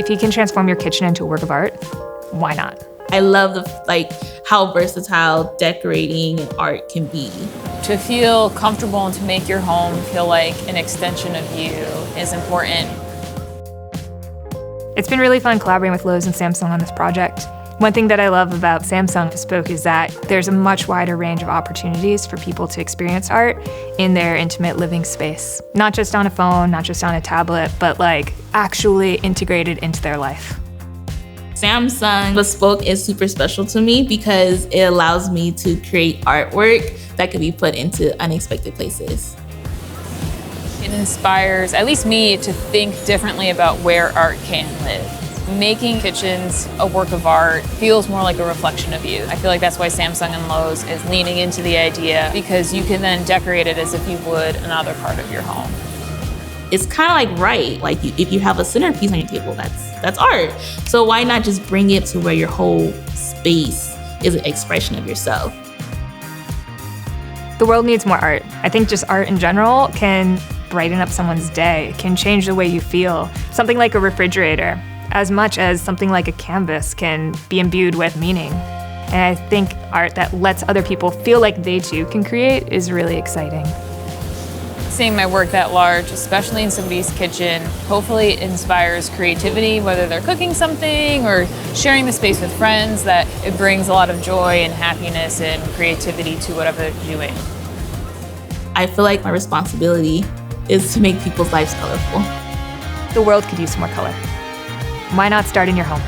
If you can transform your kitchen into a work of art, why not? I love how versatile decorating and art can be. To feel comfortable and to make your home feel like an extension of you is important. It's been really fun collaborating with Lowe's and Samsung on this project. One thing that I love about Samsung Bespoke is that there's a much wider range of opportunities for people to experience art in their intimate living space. Not just on a phone, not just on a tablet, but actually integrated into their life. Samsung Bespoke is super special to me because it allows me to create artwork that can be put into unexpected places. It inspires, at least me, to think differently about where art can live. Making kitchens a work of art feels more like a reflection of you. I feel like that's why Samsung and Lowe's is leaning into the idea, because you can then decorate it as if you would another part of your home. It's kind of if you have a centerpiece on your table, that's art. So why not just bring it to where your whole space is an expression of yourself? The world needs more art. I think just art in general can brighten up someone's day, can change the way you feel. Something like a refrigerator, as much as something like a canvas, can be imbued with meaning. And I think art that lets other people feel like they too can create is really exciting. Seeing my work that large, especially in somebody's kitchen, hopefully inspires creativity, whether they're cooking something or sharing the space with friends, that it brings a lot of joy and happiness and creativity to whatever they're doing. I feel like my responsibility is to make people's lives colorful. The world could use some more color. Why not start in your home?